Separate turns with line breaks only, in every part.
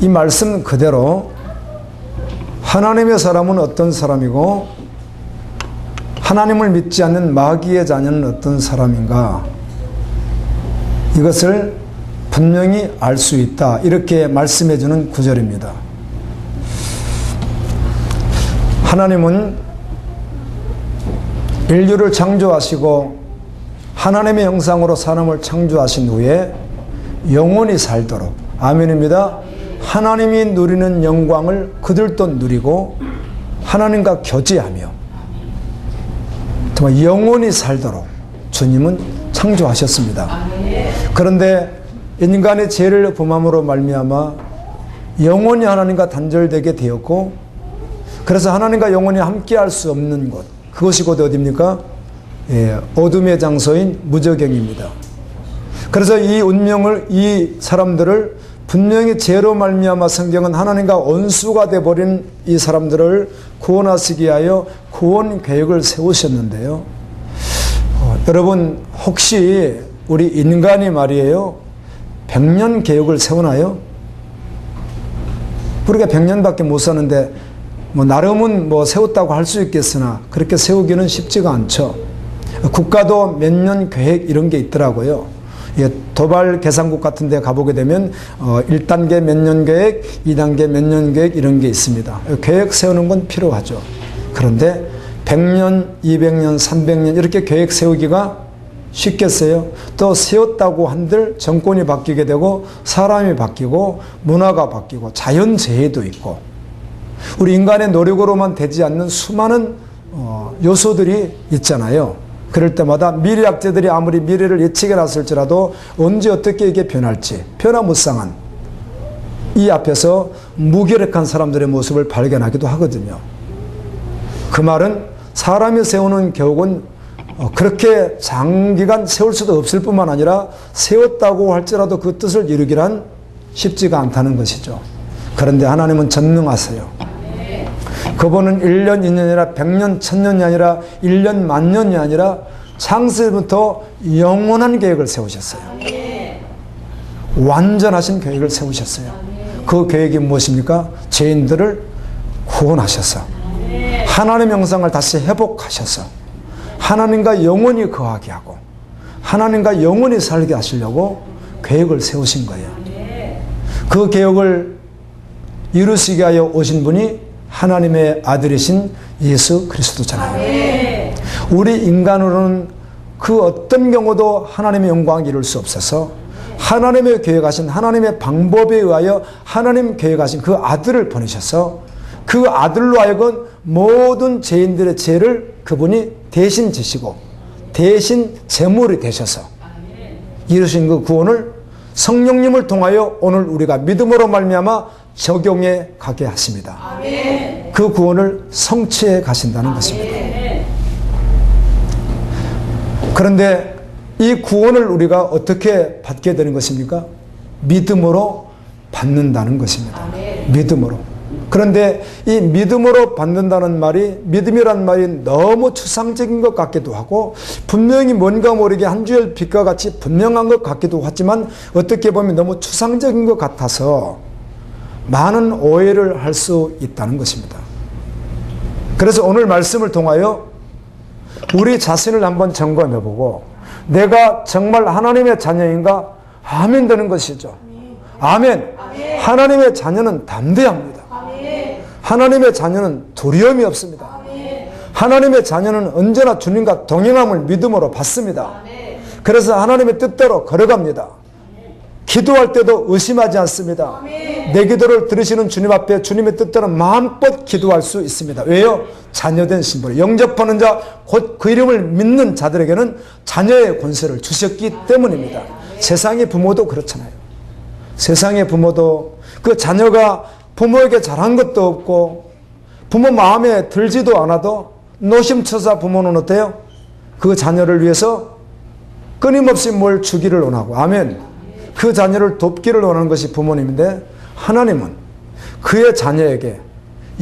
이 말씀 그대로 하나님의 사람은 어떤 사람이고 하나님을 믿지 않는 마귀의 자녀는 어떤 사람인가, 이것을 분명히 알 수 있다, 이렇게 말씀해 주는 구절입니다. 하나님은 인류를 창조하시고 하나님의 형상으로 사람을 창조하신 후에 영원히 살도록, 아멘입니다, 하나님이 누리는 영광을 그들도 누리고 하나님과 교제하며 정말 영원히 살도록 주님은 창조하셨습니다. 그런데 인간의 죄를 범함으로 말미암아 영원히 하나님과 단절되게 되었고, 그래서 하나님과 영원히 함께할 수 없는 곳, 그것이 곧 어디입니까? 어둠의 장소인 무저갱입니다. 그래서 이 운명을, 이 사람들을 분명히 죄로 말미암아 성경은 하나님과 원수가 되어버린 이 사람들을 구원하시기 위하여 구원 계획을 세우셨는데요. 여러분, 혹시 우리 인간이 말이에요, 100년 계획을 세우나요? 우리가 100년밖에 못 사는데 나름은 세웠다고 할 수 있겠으나 그렇게 세우기는 쉽지가 않죠. 국가도 몇 년 계획 이런 게 있더라고요. 도발 계산국 같은 데 가보게 되면 1단계 몇 년 계획, 2단계 몇 년 계획 이런 게 있습니다. 계획 세우는 건 필요하죠. 그런데 100년, 200년, 300년 이렇게 계획 세우기가 쉽겠어요? 또 세웠다고 한들 정권이 바뀌게 되고 사람이 바뀌고 문화가 바뀌고 자연재해도 있고 우리 인간의 노력으로만 되지 않는 수많은 요소들이 있잖아요. 그럴 때마다 미래학자들이 아무리 미래를 예측해 놨을지라도 언제 어떻게 이게 변할지 변화무쌍한 이 앞에서 무기력한 사람들의 모습을 발견하기도 하거든요. 그 말은 사람이 세우는 계획은 그렇게 장기간 세울 수도 없을 뿐만 아니라 세웠다고 할지라도 그 뜻을 이루기란 쉽지가 않다는 것이죠. 그런데 하나님은 전능하세요. 그분은 1년, 2년이 아니라 100년, 1000년이 아니라 1년, 10,000년이 아니라 창세부터 영원한 계획을 세우셨어요. 완전하신 계획을 세우셨어요. 그 계획이 무엇입니까? 죄인들을 구원하셔서 하나님의 형상을 다시 회복하셔서 하나님과 영원히 거하게 하고 하나님과 영원히 살게 하시려고 계획을 세우신 거예요. 그 계획을 이루시기 위하여 오신 분이 하나님의 아들이신 예수 그리스도잖아요. 우리 인간으로는 그 어떤 경우도 하나님의 영광을 이룰 수 없어서 하나님의 계획하신 하나님의 방법에 의하여 하나님 계획하신 그 아들을 보내셔서 그 아들로 하여금 모든 죄인들의 죄를 그분이 대신 지시고 대신 제물이 되셔서 이루신 그 구원을 성령님을 통하여 오늘 우리가 믿음으로 말미암아 적용해 가게 하십니다. 그 구원을 성취해 가신다는 것입니다. 그런데 이 구원을 우리가 어떻게 받게 되는 것입니까? 믿음으로 받는다는 것입니다. 믿음으로. 그런데 이 믿음으로 받는다는 말이, 믿음이란 말이 너무 추상적인 것 같기도 하고 분명히 뭔가 모르게 한 주의 빛과 같이 분명한 것 같기도 하지만 어떻게 보면 너무 추상적인 것 같아서 많은 오해를 할 수 있다는 것입니다. 그래서 오늘 말씀을 통하여 우리 자신을 한번 점검해보고 내가 정말 하나님의 자녀인가? 아멘 되는 것이죠. 아멘. 하나님의 자녀는 담대합니다. 하나님의 자녀는 두려움이 없습니다. 하나님의 자녀는 언제나 주님과 동행함을 믿음으로 받습니다. 그래서 하나님의 뜻대로 걸어갑니다. 기도할 때도 의심하지 않습니다. 내 기도를 들으시는 주님 앞에 주님의 뜻대로 마음껏 기도할 수 있습니다. 왜요? 자녀된 신분, 영접하는 자, 곧 그 이름을 믿는 자들에게는 자녀의 권세를 주셨기 때문입니다. 세상의 부모도 그렇잖아요. 세상의 부모도 그 자녀가 부모에게 잘한 것도 없고 부모 마음에 들지도 않아도 노심초사 부모는 어때요? 그 자녀를 위해서 끊임없이 뭘 주기를 원하고, 아멘. 그 자녀를 돕기를 원하는 것이 부모님인데 하나님은 그의 자녀에게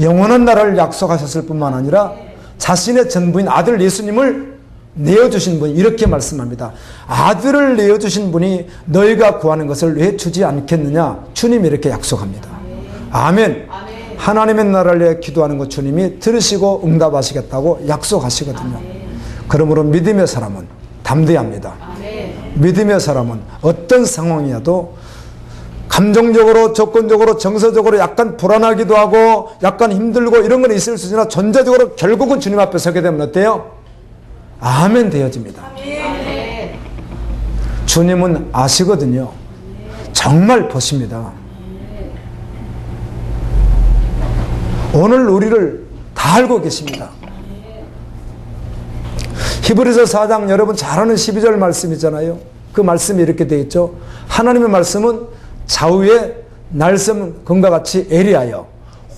영원한 나라를 약속하셨을 뿐만 아니라 자신의 전부인 아들 예수님을 내어주신 분이 이렇게 말씀합니다. 아들을 내어주신 분이 너희가 구하는 것을 왜 주지 않겠느냐? 주님이 이렇게 약속합니다. 아멘. 하나님의 나라를 위해 기도하는 것 주님이 들으시고 응답하시겠다고 약속하시거든요. 그러므로 믿음의 사람은 담대합니다. 믿음의 사람은 어떤 상황이어도 감정적으로, 조건적으로, 정서적으로 약간 불안하기도 하고 약간 힘들고 이런 건 있을 수 있으나 전체적으로 결국은 주님 앞에 서게 되면 어때요? 아멘 되어집니다. 주님은 아시거든요. 정말 보십니다. 오늘 우리를 다 알고 계십니다. 히브리서 4장 여러분 잘 아는 12절 말씀 있잖아요. 그 말씀이 이렇게 되어 있죠. 하나님의 말씀은 좌우에 날섬 금과 같이 예리하여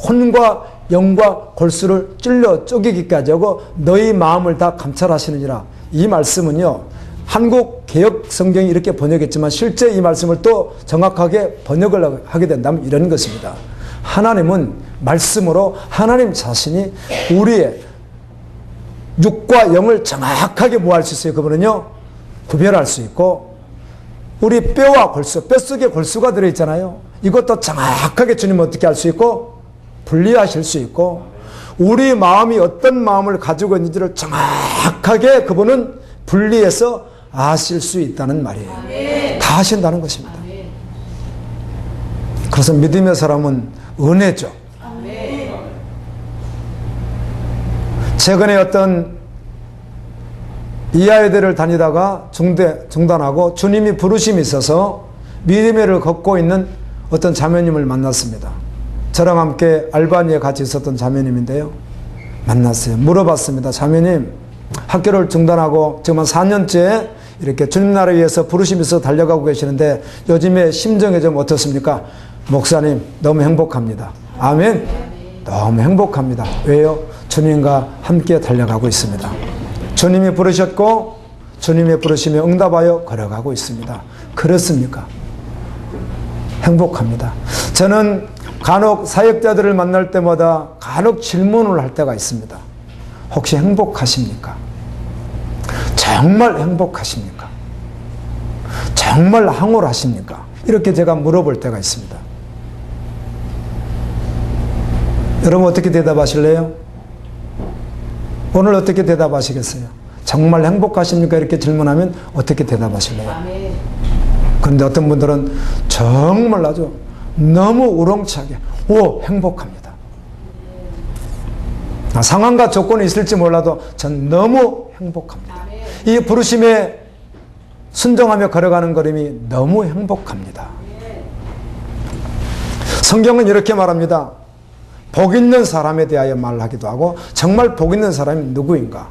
혼과 영과 골수를 찔러 쪼개기까지 하고 너희 마음을 다 감찰하시느니라. 이 말씀은요, 한국 개역 성경이 이렇게 번역했지만 실제 이 말씀을 또 정확하게 번역을 하게 된다면 이런 것입니다. 하나님은 말씀으로 하나님 자신이 우리의 육과 영을 정확하게 뭐 할 수 있어요? 그분은요, 구별할 수 있고, 우리 뼈와 골수, 뼛속에 골수가 들어있잖아요. 이것도 정확하게 주님은 어떻게 할 수 있고, 분리하실 수 있고, 우리 마음이 어떤 마음을 가지고 있는지를 정확하게 그분은 분리해서 아실 수 있다는 말이에요. 다 아신다는 것입니다. 그래서 믿음의 사람은 은혜죠. 최근에 어떤 이하예대를 다니다가 중단하고 주님이 부르심이 있어서 믿음의 길을 걷고 있는 어떤 자매님을 만났습니다. 저랑 함께 알바니에 같이 있었던 자매님인데요. 만났어요. 물어봤습니다. 자매님, 학교를 중단하고 지금 한 4년째 이렇게 주님 나라를 위해서 부르심이 있어서 달려가고 계시는데 요즘에 심정이 좀 어떻습니까? 목사님, 너무 행복합니다. 아멘. 너무 행복합니다. 왜요? 주님과 함께 달려가고 있습니다. 주님이 부르셨고 주님의 부르심에 응답하여 걸어가고 있습니다. 그렇습니까? 행복합니다. 저는 간혹 사역자들을 만날 때마다 간혹 질문을 할 때가 있습니다. 혹시 행복하십니까? 정말 행복하십니까? 정말 황홀하십니까? 이렇게 제가 물어볼 때가 있습니다. 여러분 어떻게 대답하실래요? 오늘 어떻게 대답하시겠어요? 정말 행복하십니까? 이렇게 질문하면 어떻게 대답하실래요? 그런데 어떤 분들은 정말 아주 너무 우렁차게 행복합니다. 상황과 조건이 있을지 몰라도 전 너무 행복합니다. 이 부르심에 순종하며 걸어가는 걸음이 너무 행복합니다. 성경은 이렇게 말합니다. 복 있는 사람에 대하여 말하기도 하고 정말 복 있는 사람이 누구인가?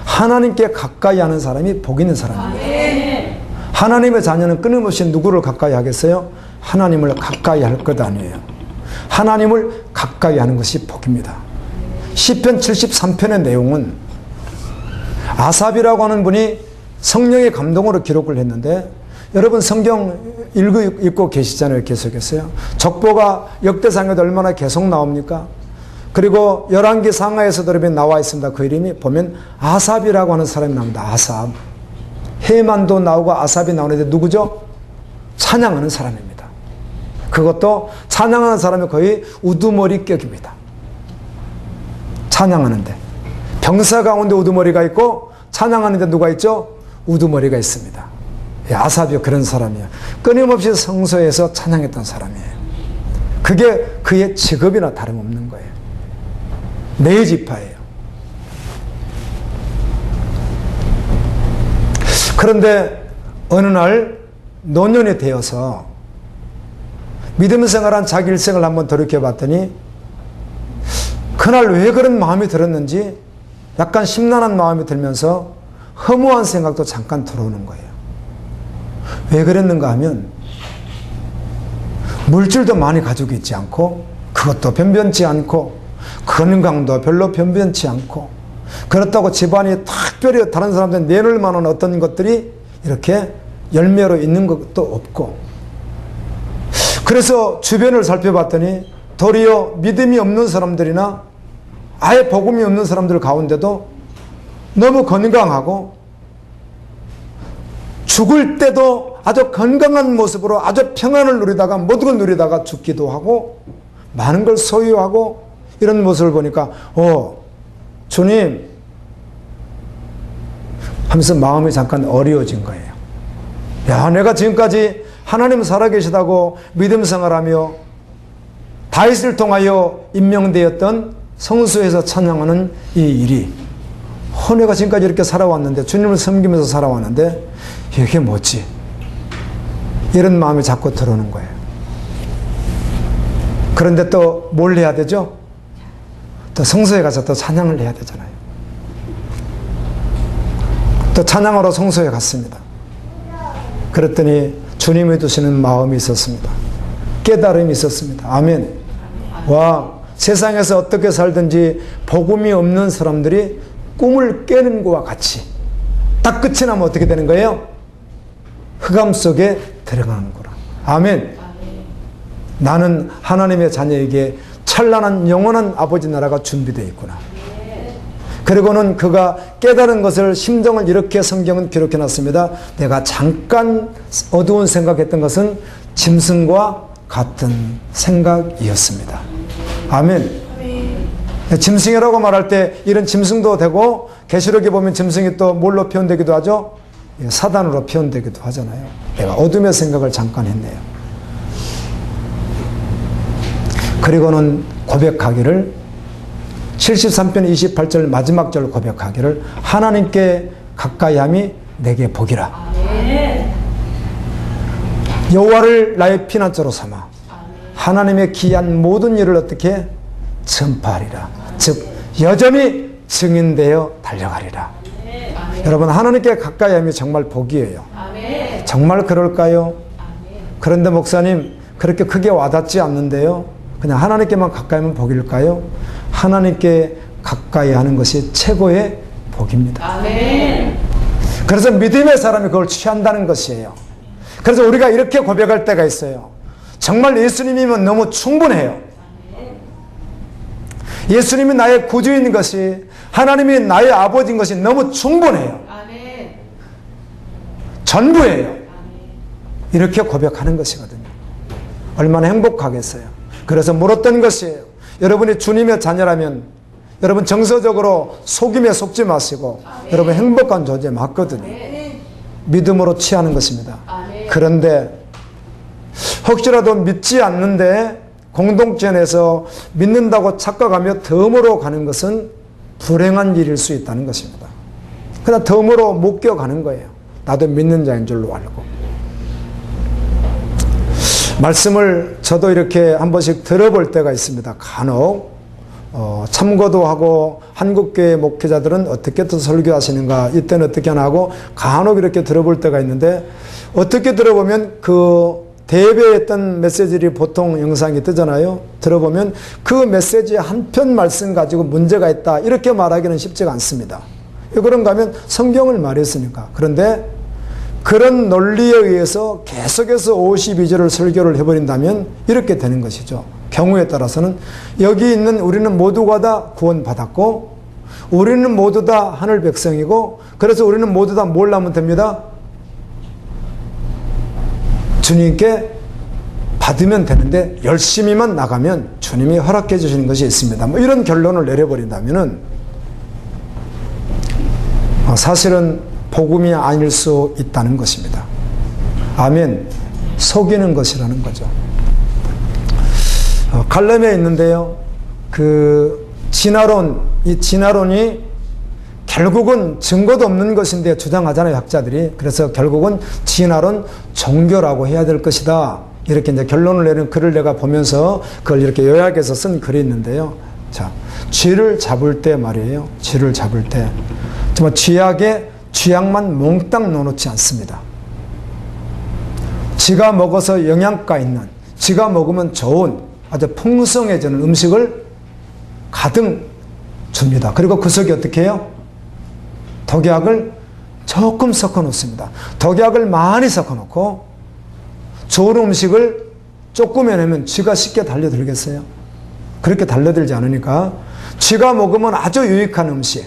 하나님께 가까이 하는 사람이 복 있는 사람입니다. 하나님의 자녀는 끊임없이 누구를 가까이 하겠어요? 하나님을 가까이 할 것 아니에요. 하나님을 가까이 하는 것이 복입니다. 시편 73편의 내용은 아삽이라고 하는 분이 성령의 감동으로 기록을 했는데 여러분 성경 읽고 계시잖아요. 계속해서요. 족보가 역대상에도 얼마나 계속 나옵니까? 그리고 열왕기 상하에서도 이렇게 나와 있습니다. 그 이름이 보면 아삽이라고 하는 사람이 나옵니다. 아삽. 헤만도 나오고 아삽이 나오는데 누구죠? 찬양하는 사람입니다. 그것도 찬양하는 사람이 거의 우두머리격입니다. 찬양하는데 병사 가운데 우두머리가 있고 찬양하는데 누가 있죠? 우두머리가 있습니다. 아삽이 그런 사람이에요. 끊임없이 성소에서 찬양했던 사람이에요. 그게 그의 직업이나 다름없는 거예요. 네 지파예요. 그런데 어느 날 노년이 되어서 믿음 생활한 자기 일생을 한번 돌이켜봤더니 그날 왜 그런 마음이 들었는지 약간 심란한 마음이 들면서 허무한 생각도 잠깐 들어오는 거예요. 왜 그랬는가 하면 물질도 많이 가지고 있지 않고 그것도 변변치 않고 건강도 별로 변변치 않고 그렇다고 집안이 특별히 다른 사람들 내놓을 만한 어떤 것들이 이렇게 열매로 있는 것도 없고 그래서 주변을 살펴봤더니 도리어 믿음이 없는 사람들이나 아예 복음이 없는 사람들 가운데도 너무 건강하고 죽을 때도 아주 건강한 모습으로 아주 평안을 누리다가 모든 걸 누리다가 죽기도 하고 많은 걸 소유하고 이런 모습을 보니까 주님 하면서 마음이 잠깐 어려워진 거예요. 야, 내가 지금까지 하나님 살아계시다고 믿음 생활하며 다윗을 통하여 임명되었던 성소에서 찬양하는 이 일이 내가 지금까지 이렇게 살아왔는데, 주님을 섬기면서 살아왔는데 이게 뭐지? 이런 마음이 자꾸 들어오는 거예요. 그런데 또 뭘 해야 되죠? 또 성소에 가서 또 찬양을 해야 되잖아요. 또 찬양하러 성소에 갔습니다. 그랬더니 주님이 두시는 마음이 있었습니다. 깨달음이 있었습니다. 아멘. 와, 세상에서 어떻게 살든지 복음이 없는 사람들이 꿈을 깨는 것과 같이 딱 끝이 나면 어떻게 되는 거예요? 흑암 속에 들어가는 거라. 아멘. 나는 하나님의 자녀에게 찬란한 영원한 아버지 나라가 준비되어 있구나. 그리고는 그가 깨달은 것을, 심정을 이렇게 성경은 기록해 놨습니다. 내가 잠깐 어두운 생각했던 것은 짐승과 같은 생각이었습니다. 아멘. 짐승이라고 말할 때 이런 짐승도 되고, 계시록에 보면 짐승이 또 뭘로 표현되기도 하죠? 사단으로 표현되기도 하잖아요. 내가 어둠의 생각을 잠깐 했네요. 그리고는 고백하기를, 73편 28절 마지막 절 고백하기를, 하나님께 가까이함이 내게 복이라. 여호와를 나의 피난처로 삼아 하나님의 기이한 모든 일을 어떻게 전파하리라. 즉 여전히 증인되어 달려가리라. 여러분, 하나님께 가까이함이 정말 복이에요. 정말 그럴까요? 그런데 목사님, 그렇게 크게 와닿지 않는데요. 그냥 하나님께만 가까이 하면 복일까요? 하나님께 가까이 하는 것이 최고의 복입니다. 아멘. 그래서 믿음의 사람이 그걸 취한다는 것이에요. 그래서 우리가 이렇게 고백할 때가 있어요. 정말 예수님이면 너무 충분해요. 예수님이 나의 구주인 것이, 하나님이 나의 아버지인 것이 너무 충분해요. 전부예요. 이렇게 고백하는 것이거든요. 얼마나 행복하겠어요. 그래서 물었던 것이에요. 여러분이 주님의 자녀라면 여러분 정서적으로 속임에 속지 마시고 여러분 행복한 존재 맞거든요. 믿음으로 취하는 것입니다. 그런데 혹시라도 믿지 않는데 공동체 내에서 믿는다고 착각하며 덤으로 가는 것은 불행한 일일 수 있다는 것입니다. 그냥 덤으로 묶여가는 거예요. 나도 믿는 자인 줄로 알고. 말씀을 저도 이렇게 한 번씩 들어볼 때가 있습니다. 간혹 참고도 하고, 한국교회 목회자들은 어떻게 또 설교하시는가, 이때는 어떻게 하나 하고 간혹 이렇게 들어볼 때가 있는데, 어떻게 들어보면 그 대배했던 메시지들이 보통 영상이 뜨잖아요. 들어보면 그 메시지의 한 편 말씀 가지고 문제가 있다 이렇게 말하기는 쉽지가 않습니다. 왜 그런가 하면 성경을 말했으니까. 그런데 그런 논리에 의해서 계속해서 52절을 설교를 해버린다면 이렇게 되는 것이죠. 경우에 따라서는 여기 있는 우리는 모두가 다 구원받았고 우리는 모두 다 하늘 백성이고, 그래서 우리는 모두 다 뭘 하면 됩니다? 주님께 받으면 되는데 열심히만 나가면 주님이 허락해 주시는 것이 있습니다. 뭐 이런 결론을 내려버린다면은 사실은 복음이 아닐 수 있다는 것입니다. 아멘. 속이는 것이라는 거죠. 갈렙에 있는데요. 그 이 진화론이 결국은 증거도 없는 것인데 주장하잖아요, 학자들이. 그래서 결국은 진화론 종교라고 해야 될 것이다. 이렇게 이제 결론을 내는 글을 내가 보면서 그걸 이렇게 요약해서 쓴 글이 있는데요. 자, 쥐를 잡을 때 말이에요. 쥐를 잡을 때 정말 쥐약만 몽땅 넣어놓지 않습니다. 쥐가 먹어서 영양가 있는, 쥐가 먹으면 좋은 아주 풍성해지는 음식을 가득 줍니다. 그리고 그 속에 어떻게 해요? 독약을 조금 섞어 놓습니다. 독약을 많이 섞어 놓고 좋은 음식을 조금 해내면 쥐가 쉽게 달려들겠어요? 그렇게 달려들지 않으니까 쥐가 먹으면 아주 유익한 음식,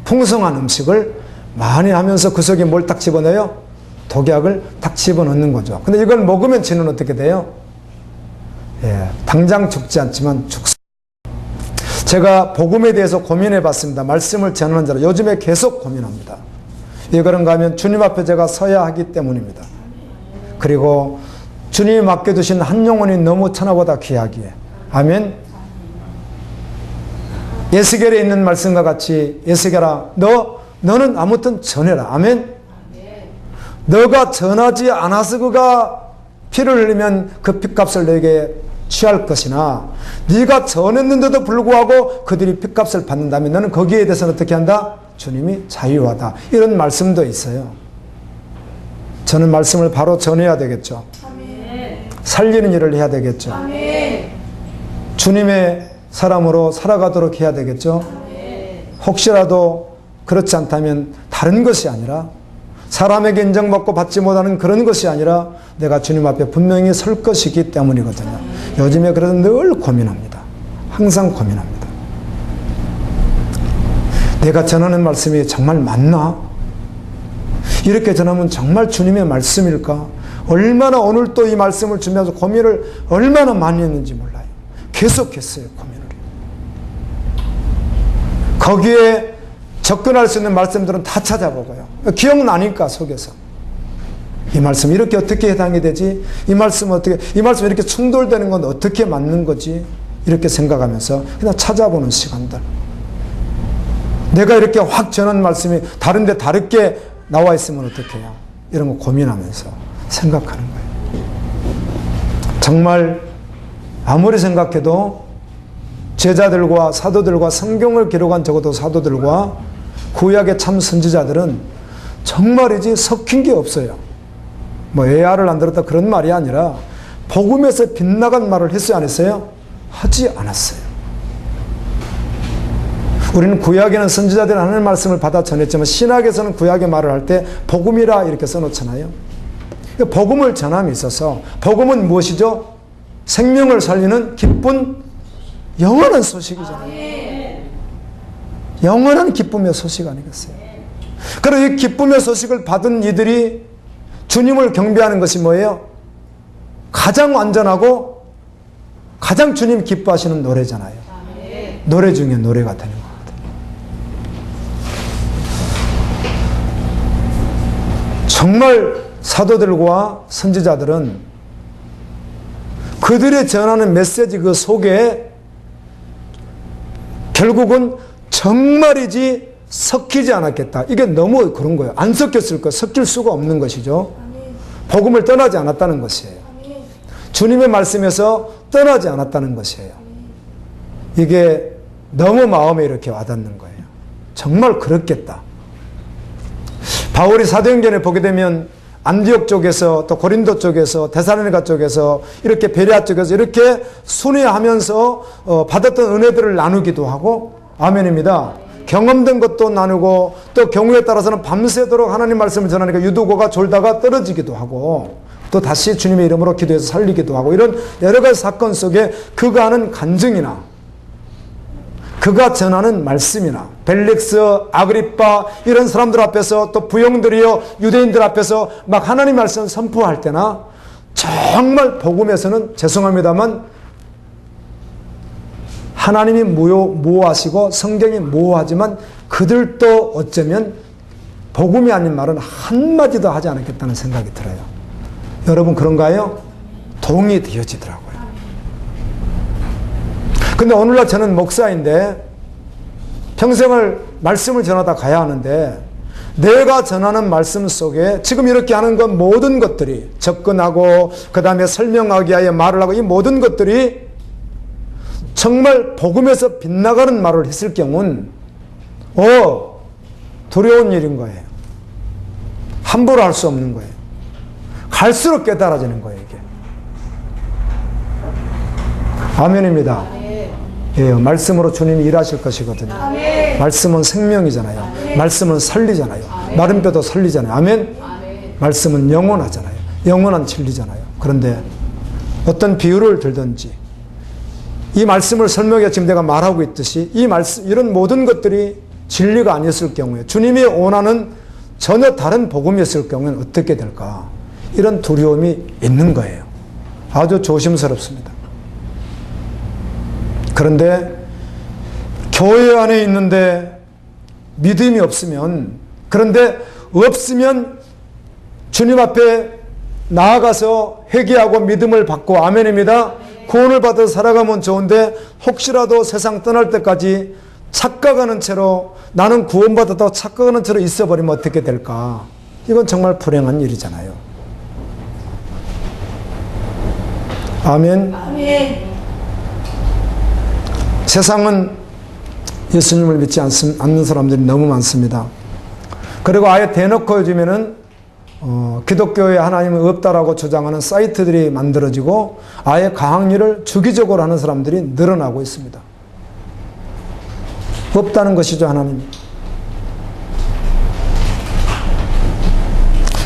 풍성한 음식을 많이 하면서 그 속에 뭘 딱 집어넣어요? 독약을 딱 집어넣는 거죠. 근데 이걸 먹으면 쥐는 어떻게 돼요? 당장 죽지 않지만 죽습니다. 제가 복음에 대해서 고민해 봤습니다. 말씀을 전하는 자로 요즘에 계속 고민합니다. 왜 그런가 하면 주님 앞에 제가 서야 하기 때문입니다. 그리고 주님이 맡겨두신 한 영혼이 너무 천하보다 귀하기에. 아멘. 에스겔에 있는 말씀과 같이 에스겔아 너는 아무튼 전해라. 아멘. 너가 전하지 않아서 그가 피를 흘리면 그 핏값을 내게 취할 것이나 네가 전했는데도 불구하고 그들이 핏값을 받는다면 너는 거기에 대해서는 어떻게 한다? 주님이 자유하다. 이런 말씀도 있어요. 저는 말씀을 바로 전해야 되겠죠. 살리는 일을 해야 되겠죠. 주님의 사람으로 살아가도록 해야 되겠죠. 혹시라도 그렇지 않다면 다른 것이 아니라 사람에게 인정받고 받지 못하는 그런 것이 아니라 내가 주님 앞에 분명히 설 것이기 때문이거든요. 요즘에 그래서 늘 고민합니다. 항상 고민합니다. 내가 전하는 말씀이 정말 맞나? 이렇게 전하면 정말 주님의 말씀일까? 얼마나 오늘 또 이 말씀을 준비하면서 고민을 얼마나 많이 했는지 몰라요. 계속했어요, 고민을. 거기에 접근할 수 있는 말씀들은 다 찾아보고요. 기억나니까 속에서. 이 말씀 이렇게 어떻게 해당이 되지? 이 말씀 이렇게 충돌되는 건 어떻게 맞는 거지? 이렇게 생각하면서 그냥 찾아보는 시간들. 내가 이렇게 확 전한 말씀이 다른데 다르게 나와 있으면 어떻게 해요? 이런 거 고민하면서 생각하는 거예요. 정말 아무리 생각해도 제자들과 사도들과 성경을 기록한 적어도 사도들과 구약의 참 선지자들은 정말이지 섞인 게 없어요. 뭐 애야를 안 들었다 그런 말이 아니라 복음에서 빗나간 말을 했어요, 안 했어요? 하지 않았어요. 우리는 구약에는 선지자들이 하는 말씀을 받아 전했지만 신학에서는 구약의 말을 할 때 복음이라 이렇게 써놓잖아요. 복음을 전함에 있어서 복음은 무엇이죠? 생명을 살리는 기쁜 영원한 소식이잖아요. 영원한 기쁨의 소식 아니겠어요? 그리고 이 기쁨의 소식을 받은 이들이 주님을 경배하는 것이 뭐예요? 가장 완전하고 가장 주님 기뻐하시는 노래잖아요. 노래 중에 노래가 되는 거거든요. 정말 사도들과 선지자들은 그들이 전하는 메시지 그 속에 결국은 정말이지 섞이지 않았겠다. 이게 너무 그런 거예요. 안 섞였을 거, 섞일 수가 없는 것이죠. 복음을 떠나지 않았다는 것이에요. 주님의 말씀에서 떠나지 않았다는 것이에요. 이게 너무 마음에 이렇게 와닿는 거예요. 정말 그렇겠다. 바울이 사도행전에 보게 되면 안디옥 쪽에서 또 고린도 쪽에서 데살로니가 쪽에서 이렇게 베레아 쪽에서 이렇게 순회하면서 받았던 은혜들을 나누기도 하고 아멘입니다. 경험된 것도 나누고 또 경우에 따라서는 밤새도록 하나님 말씀을 전하니까 유두고가 졸다가 떨어지기도 하고 또 다시 주님의 이름으로 기도해서 살리기도 하고 이런 여러 가지 사건 속에 그가 하는 간증이나 그가 전하는 말씀이나 벨릭스, 아그리빠 이런 사람들 앞에서 또 부형들이요 유대인들 앞에서 막 하나님 말씀 선포할 때나 정말 복음에서는 죄송합니다만 하나님이 모호하시고 성경이 모호하지만 그들도 어쩌면 복음이 아닌 말은 한마디도 하지 않았겠다는 생각이 들어요. 여러분 그런가요? 동의되어지더라고요. 근데 오늘날 저는 목사인데 평생을 말씀을 전하다 가야 하는데 내가 전하는 말씀 속에 지금 이렇게 하는 건 모든 것들이 접근하고 그 다음에 설명하기 위하여 말을 하고 이 모든 것들이 정말 복음에서 빗나가는 말을 했을 경우는 두려운 일인 거예요. 함부로 할 수 없는 거예요. 갈수록 깨달아지는 거예요, 이게. 아멘입니다. 예, 말씀으로 주님이 일하실 것이거든요. 아멘. 말씀은 생명이잖아요. 아멘. 말씀은 살리잖아요. 아멘. 마른 뼈도 살리잖아요. 아멘? 아멘. 말씀은 영원하잖아요. 영원한 진리잖아요. 그런데 어떤 비유를 들든지 이 말씀을 설명해 지금 내가 말하고 있듯이 이 말씀, 이런 모든 것들이 진리가 아니었을 경우에 주님이 원하는 전혀 다른 복음이었을 경우에는 어떻게 될까? 이런 두려움이 있는 거예요. 아주 조심스럽습니다. 그런데 교회 안에 있는데 믿음이 없으면, 그런데 없으면 주님 앞에 나아가서 회개하고 믿음을 받고, 아멘입니다. 구원을 받아 살아가면 좋은데 혹시라도 세상 떠날 때까지 착각하는 채로, 나는 구원받았다고 착각하는 채로 있어버리면 어떻게 될까? 이건 정말 불행한 일이잖아요. 아멘.
아멘.
세상은 예수님을 믿지 않는 사람들이 너무 많습니다. 그리고 아예 대놓고 요즘에는 기독교에 하나님은 없다라고 주장하는 사이트들이 만들어지고 아예 강의를 주기적으로 하는 사람들이 늘어나고 있습니다. 없다는 것이죠, 하나님이.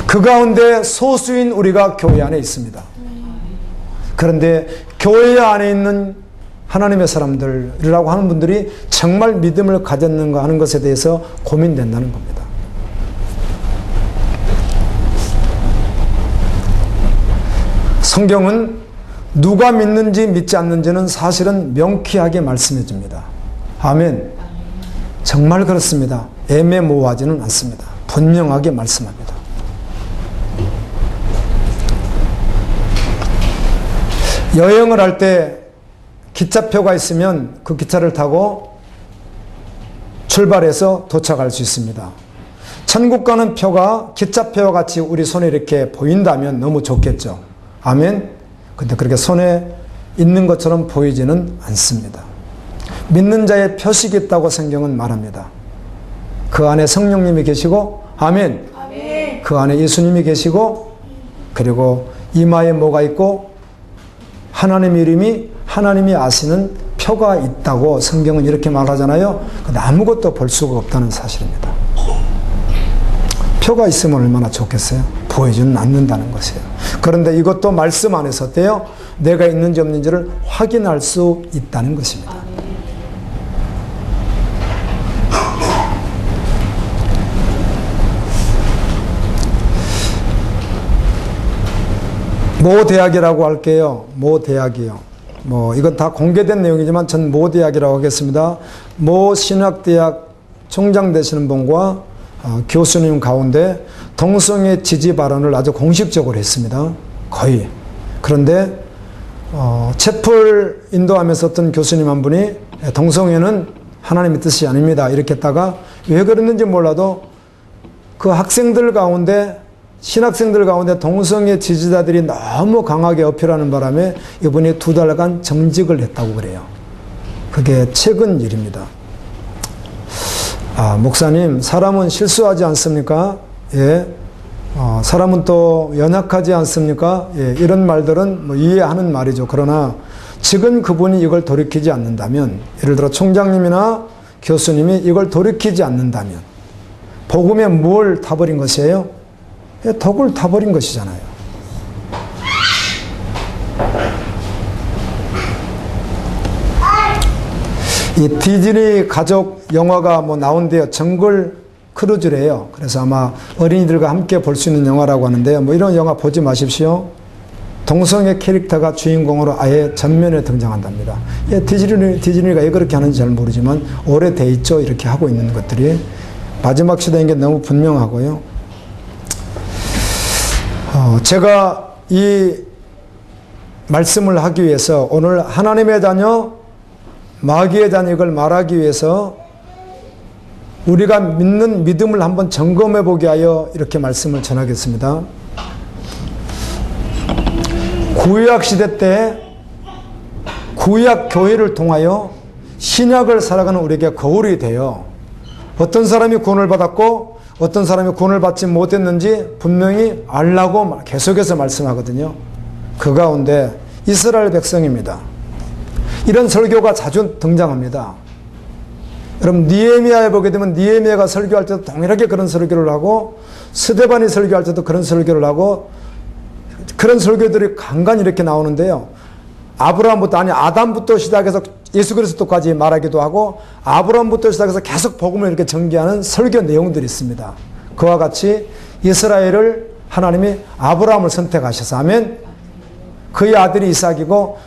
그 가운데 소수인 우리가 교회 안에 있습니다. 그런데 교회 안에 있는 하나님의 사람들이라고 하는 분들이 정말 믿음을 가졌는가 하는 것에 대해서 고민된다는 겁니다. 성경은 누가 믿는지 믿지 않는지는 사실은 명쾌하게 말씀해 줍니다. 아멘. 정말 그렇습니다. 애매모호하지는 않습니다. 분명하게 말씀합니다. 여행을 할 때 기차표가 있으면 그 기차를 타고 출발해서 도착할 수 있습니다. 천국 가는 표가 기차표와 같이 우리 손에 이렇게 보인다면 너무 좋겠죠. 아멘. 근데 그렇게 손에 있는 것처럼 보이지는 않습니다. 믿는 자의 표식이 있다고 성경은 말합니다. 그 안에 성령님이 계시고, 아멘.
아멘.
그 안에 예수님이 계시고, 그리고 이마에 뭐가 있고, 하나님 이름이 하나님이 아시는 표가 있다고 성경은 이렇게 말하잖아요. 근데 아무것도 볼 수가 없다는 사실입니다. 표가 있으면 얼마나 좋겠어요? 보여주는 않는다는 것이에요. 그런데 이것도 말씀 안에서 어때요? 내가 있는지 없는지를 확인할 수 있다는 것입니다. 모 대학이라고 할게요. 모 대학이요. 이건 다 공개된 내용이지만 전 모 대학이라고 하겠습니다. 모 신학대학 총장 되시는 분과 교수님 가운데 동성애 지지 발언을 아주 공식적으로 했습니다. 거의. 그런데 채플 인도하면서 어떤 교수님 한 분이 동성애는 하나님의 뜻이 아닙니다. 이렇게 했다가 왜 그랬는지 몰라도 그 학생들 가운데, 신학생들 가운데 동성애 지지자들이 너무 강하게 어필하는 바람에 이분이 2달간 정직을 했다고 그래요. 그게 최근 일입니다. 목사님, 사람은 실수하지 않습니까? 예. 사람은 또 연약하지 않습니까? 예. 이런 말들은 이해하는 말이죠. 그러나 지금 그분이 이걸 돌이키지 않는다면, 예를 들어 총장님이나 교수님이 이걸 돌이키지 않는다면, 복음에 뭘 타버린 것이에요? 덕을 타버린 것이잖아요. 이 디즈니 가족 영화가 나온대요. 정글 크루즈래요. 그래서 아마 어린이들과 함께 볼 수 있는 영화라고 하는데요. 이런 영화 보지 마십시오. 동성애 캐릭터가 주인공으로 아예 전면에 등장한답니다. 예, 디즈니가 왜 그렇게 하는지 잘 모르지만 오래돼 있죠. 이렇게 하고 있는 것들이. 마지막 시대인 게 너무 분명하고요. 제가 이 말씀을 하기 위해서 오늘 하나님의 자녀, 마귀의 자녀 이걸 말하기 위해서 우리가 믿는 믿음을 한번 점검해 보게 하여 이렇게 말씀을 전하겠습니다. 구약 시대 때 구약 교회를 통하여 신약을 살아가는 우리에게 거울이 돼요. 어떤 사람이 구원을 받았고 어떤 사람이 구원을 받지 못했는지 분명히 알라고 계속해서 말씀하거든요. 그 가운데 이스라엘 백성입니다. 이런 설교가 자주 등장합니다. 여러분 느헤미야에 보게 되면 느헤미야가 설교할 때도 동일하게 그런 설교를 하고 스데반이 설교할 때도 그런 설교를 하고 그런 설교들이 간간히 이렇게 나오는데요. 아담부터 시작해서 예수 그리스도까지 말하기도 하고 아브라함부터 시작해서 계속 복음을 이렇게 전개하는 설교 내용들이 있습니다. 그와 같이 이스라엘을 하나님이 아브라함을 선택하셔서 아멘. 그의 아들이 이삭이고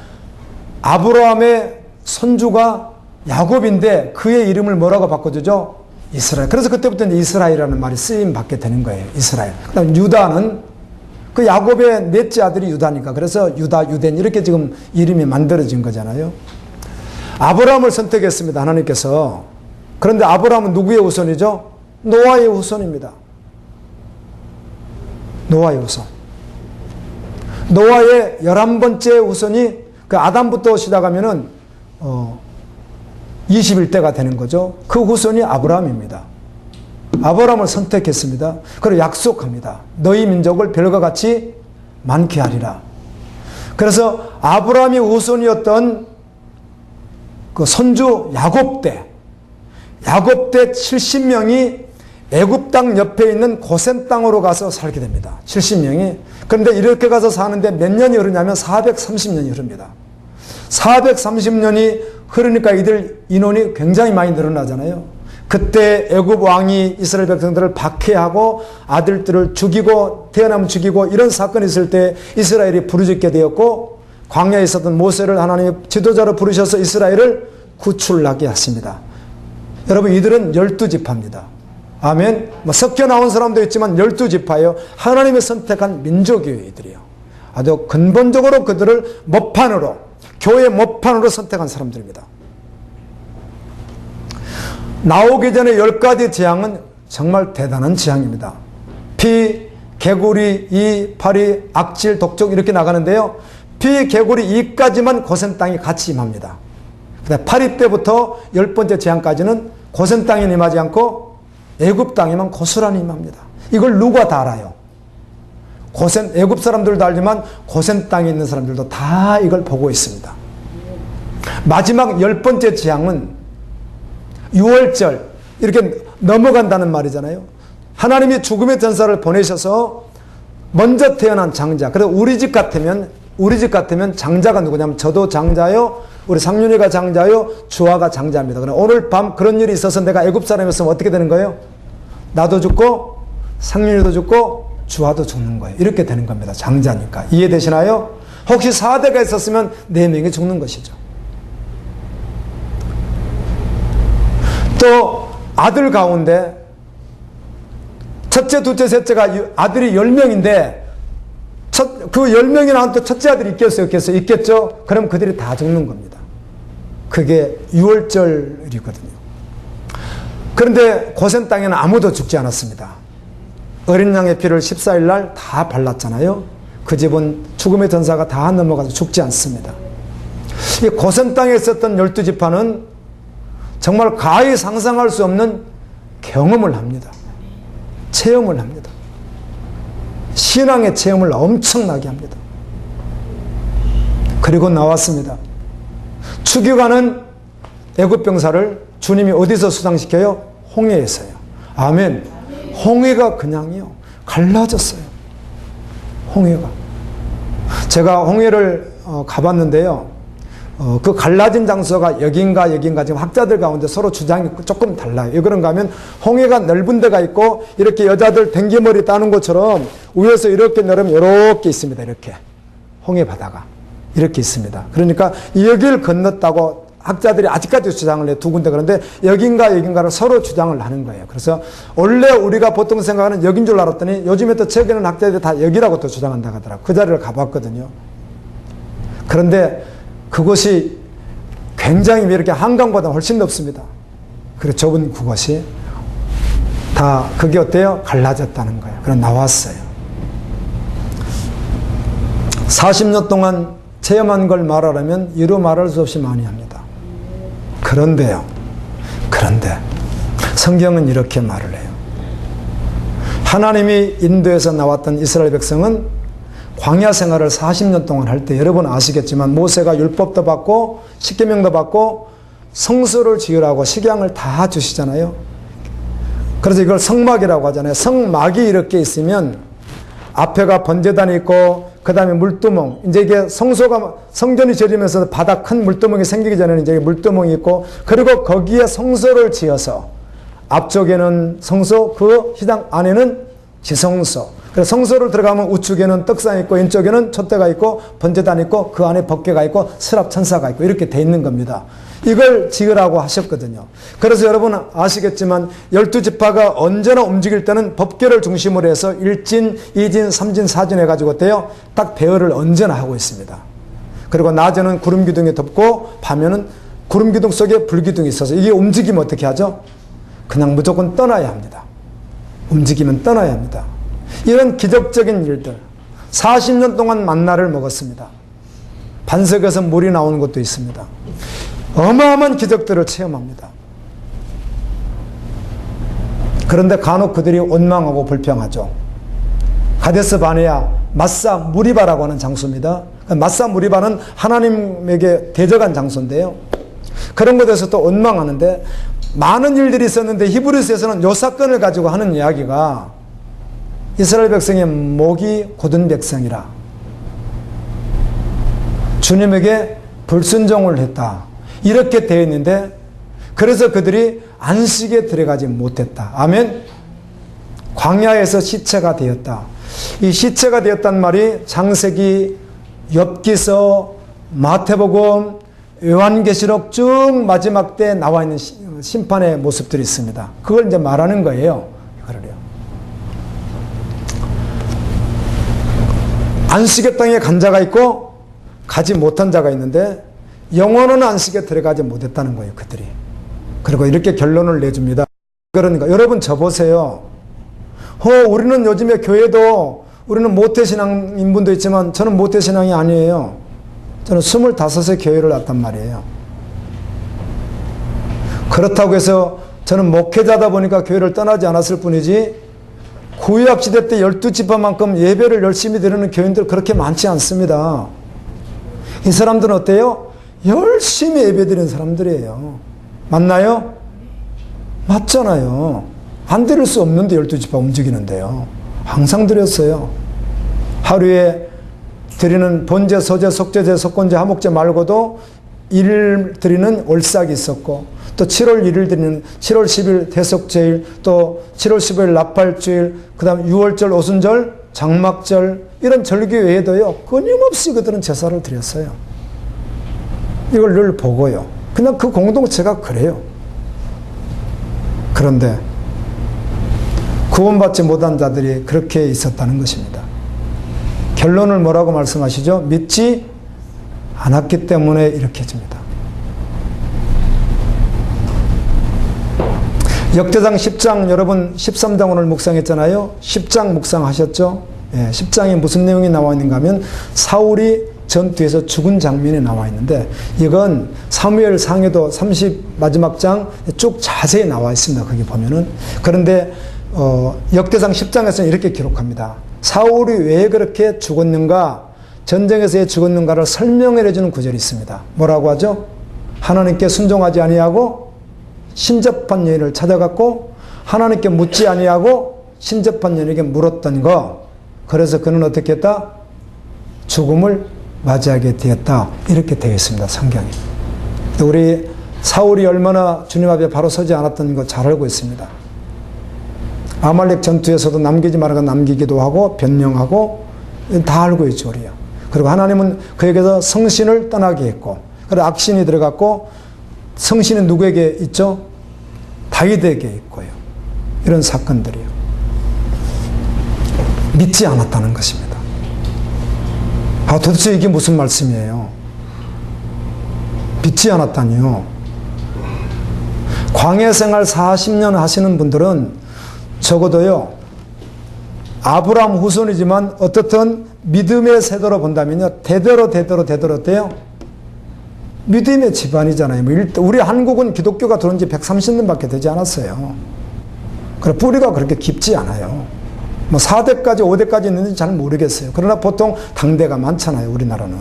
아브라함의 손주가 야곱인데 그의 이름을 뭐라고 바꿔주죠? 이스라엘. 그래서 그때부터 이스라엘이라는 말이 쓰임 받게 되는 거예요. 이스라엘. 그다음 유다는 그 야곱의 넷째 아들이 유다니까 그래서 유다, 유덴 이렇게 지금 이름이 만들어진 거잖아요. 아브라함을 선택했습니다. 하나님께서. 그런데 아브라함은 누구의 후손이죠? 노아의 후손입니다. 노아의 후손. 노아의 11번째 후손이 그 아담부터 시작하면은 21대가 되는 거죠. 그 후손이 아브라함입니다. 아브라함을 선택했습니다. 그리고 약속합니다. 너희 민족을 별과 같이 많게 하리라. 그래서 아브라함이 후손이었던 그 손주 야곱 때 70명이 애굽 땅 옆에 있는 고센 땅으로 가서 살게 됩니다. 70명이. 그런데 이렇게 가서 사는데 몇 년이 흐르냐면 430년이 흐릅니다. 430년이 흐르니까 이들 인원이 굉장히 많이 늘어나잖아요. 그때 애굽 왕이 이스라엘 백성들을 박해하고 아들들을 죽이고 태어나면 죽이고 이런 사건이 있을 때 이스라엘이 부르짖게 되었고 광야에 있었던 모세를 하나님의 지도자로 부르셔서 이스라엘을 구출하게 하십니다. 여러분 이들은 12지파입니다. 아멘. 섞여 나온 사람도 있지만 12지파예요. 하나님의 선택한 민족이에요. 이들이요. 아주 근본적으로 그들을 모판으로 교회 모판으로 선택한 사람들입니다. 나오기 전에 10가지 재앙은 정말 대단한 재앙입니다. 피, 개구리, 이, 파리, 악질, 독적 이렇게 나가는데요. 피, 개구리, 이까지만 고센 땅이 같이 임합니다. 파리 때부터 10번째 재앙까지는 고센 땅에 임하지 않고 애굽 땅에만 고스란히 임합니다. 이걸 누가 다 알아요? 애굽 사람들도 알지만 고센 땅에 있는 사람들도 다 이걸 보고 있습니다. 마지막 10번째 재앙은 6월절 이렇게 넘어간다는 말이잖아요. 하나님이 죽음의 전사를 보내셔서 먼저 태어난 장자. 그래서 우리 집 같으면 장자가 누구냐면 저도 장자요, 우리 상윤이가 장자요, 주아가 장자입니다. 그럼 오늘 밤 그런 일이 있어서 내가 애굽 사람이었으면 어떻게 되는 거예요? 나도 죽고 상윤이도 죽고 주아도 죽는 거예요. 이렇게 되는 겁니다. 장자니까. 이해되시나요? 혹시 4대가 있었으면 4명이 죽는 것이죠. 또 아들 가운데 첫째, 둘째, 셋째가 아들이 10명인데 그 10명이 낳은 또 첫째 아들이 있겠어요? 있겠죠? 그럼 그들이 다 죽는 겁니다. 그게 6월절이거든요. 그런데 고센 땅에는 아무도 죽지 않았습니다. 어린 양의 피를 14일 날 다 발랐잖아요. 그 집은 죽음의 전사가 다 넘어가서 죽지 않습니다. 이 고센 땅에 있었던 12지파는 정말 가히 상상할 수 없는 경험을 합니다. 체험을 합니다. 신앙의 체험을 엄청나게 합니다. 그리고 나왔습니다. 추격하는 애굽 병사를 주님이 어디서 수상시켜요? 홍해에서요. 아멘. 홍해가 그냥요 갈라졌어요. 홍해가. 제가 홍해를 가봤는데요. 그 갈라진 장소가 여긴가 지금 학자들 가운데 서로 주장이 조금 달라요. 왜 그런가 하면 홍해가 넓은 데가 있고 이렇게 여자들 댕기머리 따는 것처럼 위에서 이렇게 내려면 이렇게 있습니다. 이렇게 홍해 바다가 이렇게 있습니다. 그러니까 여길 건넜다고 학자들이 아직까지 주장을 해요. 두 군데. 그런데 여긴가를 서로 주장을 하는 거예요. 그래서 원래 우리가 보통 생각하는 여긴 줄 알았더니 요즘에 또 최근에는 학자들이 다 여기라고 또 주장한다고 하더라고요. 그 자리를 가봤거든요. 그런데 그곳이 굉장히 이렇게 한강보다 훨씬 높습니다. 그리고 좁은 그곳이 다 그게 어때요? 갈라졌다는 거예요. 그럼 나왔어요. 40년 동안 체험한 걸 말하려면 이루 말할 수 없이 많이 합니다. 그런데 성경은 이렇게 말을 해요. 하나님이 인도에서 나왔던 이스라엘 백성은 광야 생활을 40년 동안 할 때 여러분 아시겠지만 모세가 율법도 받고 십계명도 받고 성소를 지으라고 식양을 다 주시잖아요. 그래서 이걸 성막이라고 하잖아요. 성막이 이렇게 있으면 앞에가 번제단이 있고 그 다음에 물두멍. 이제 이게 성전이 지어지면서 바다 큰 물두멍이 생기기 전에는 이제 물두멍이 있고 그리고 거기에 성소를 지어서 앞쪽에는 성소, 그 시당 안에는 지성소. 그래서 성소를 들어가면 우측에는 떡상이 있고 왼쪽에는 촛대가 있고 번제단이 있고 그 안에 법궤가 있고 서랍 천사가 있고 이렇게 돼 있는 겁니다. 이걸 지으라고 하셨거든요. 그래서 여러분 아시겠지만 12지파가 언제나 움직일 때는 법궤를 중심으로 해서 1진, 2진, 3진, 4진 해가지고 어때요? 딱 배열을 언제나 하고 있습니다. 그리고 낮에는 구름기둥이 덮고 밤에는 구름기둥 속에 불기둥이 있어서 이게 움직이면 어떻게 하죠? 그냥 무조건 떠나야 합니다. 움직이면 떠나야 합니다. 이런 기적적인 일들 40년 동안 만나를 먹었습니다. 반석에서 물이 나오는 것도 있습니다. 어마어마한 기적들을 체험합니다. 그런데 간혹 그들이 원망하고 불평하죠. 가데스 바네아 마사 무리바라고 하는 장소입니다. 마사 무리바는 하나님에게 대적한 장소인데요. 그런 곳에서 또 원망하는데 많은 일들이 있었는데 히브리서에서는 이 사건을 가지고 하는 이야기가 이스라엘 백성의 목이 곧은 백성이라 주님에게 불순종을 했다. 이렇게 되어 있는데 그래서 그들이 안식에 들어가지 못했다. 아멘. 광야에서 시체가 되었다. 이 시체가 되었단 말이 창세기, 욥기서, 마태복음, 요한계시록 쭉 마지막 때 나와 있는 심판의 모습들이 있습니다. 그걸 이제 말하는 거예요. 이거를요. 안식의 땅에 간 자가 있고 가지 못한 자가 있는데 영원한 안식에 들어가지 못했다는 거예요. 그들이. 그리고 이렇게 결론을 내줍니다. 그러니까 여러분 저 보세요. 우리는 요즘에 교회도 우리는 모태신앙인 분도 있지만 저는 모태신앙이 아니에요. 저는 25세 교회를 왔단 말이에요. 그렇다고 해서 저는 목회자다 보니까 교회를 떠나지 않았을 뿐이지 구약시대 때 12지파만큼 예배를 열심히 드리는 교인들 그렇게 많지 않습니다. 이 사람들은 어때요? 열심히 예배 드리는 사람들이에요. 맞나요? 맞잖아요. 안 드릴 수 없는데 12지파 움직이는데요. 항상 드렸어요. 하루에 드리는 번제, 서제, 속제제, 속건제, 하목제 말고도 1일 드리는 월삭이 있었고 또 7월 1일 드리는 7월 10일 대속제일 또 7월 15일 나팔주일 그 다음 6월절 오순절 장막절 이런 절기 외에도요 끊임없이 그들은 제사를 드렸어요. 이걸 늘 보고요. 그냥 그 공동체가 그래요. 그런데 구원받지 못한 자들이 그렇게 있었다는 것입니다. 결론을 뭐라고 말씀하시죠? 믿지 않았기 때문에 이렇게 해줍니다. 역대상 10장 여러분 13장 오늘 묵상했잖아요. 10장 묵상하셨죠? 예, 10장에 무슨 내용이 나와 있는가 하면 사울이 전투에서 죽은 장면이 나와 있는데 이건 사무엘 상에도 30 마지막 장 쭉 자세히 나와 있습니다. 거기 보면은. 그런데 역대상 10장에서는 이렇게 기록합니다. 사울이 왜 그렇게 죽었는가, 전쟁에서 왜 죽었는가를 설명해 주는 구절이 있습니다. 뭐라고 하죠? 하나님께 순종하지 아니하고 신접한 여인을 찾아갔고 하나님께 묻지 아니하고 신접한 여인에게 물었던 거. 그래서 그는 어떻게 했다? 죽음을 맞이하게 되었다. 이렇게 되어 있습니다. 성경에. 우리 사울이 얼마나 주님 앞에 바로 서지 않았던 거 잘 알고 있습니다. 아말렉 전투에서도 남기지 말아가 남기기도 하고 변명하고 다 알고 있죠. 우리요. 그리고 하나님은 그에게서 성신을 떠나게 했고 그리고 악신이 들어갔고 성신은 누구에게 있죠? 다윗에게 있고요. 이런 사건들이요. 믿지 않았다는 것입니다. 도대체 이게 무슨 말씀이에요? 믿지 않았다니요. 광야 생활 40년 하시는 분들은 적어도요, 아브라함 후손이지만 어떻든 믿음의 세대로 본다면요, 대대로 어때요? 믿음의 집안이잖아요. 우리 한국은 기독교가 들어온 지 130년밖에 되지 않았어요. 그래, 뿌리가 그렇게 깊지 않아요. 4대까지, 5대까지 있는지 잘 모르겠어요. 그러나 보통 당대가 많잖아요, 우리나라는.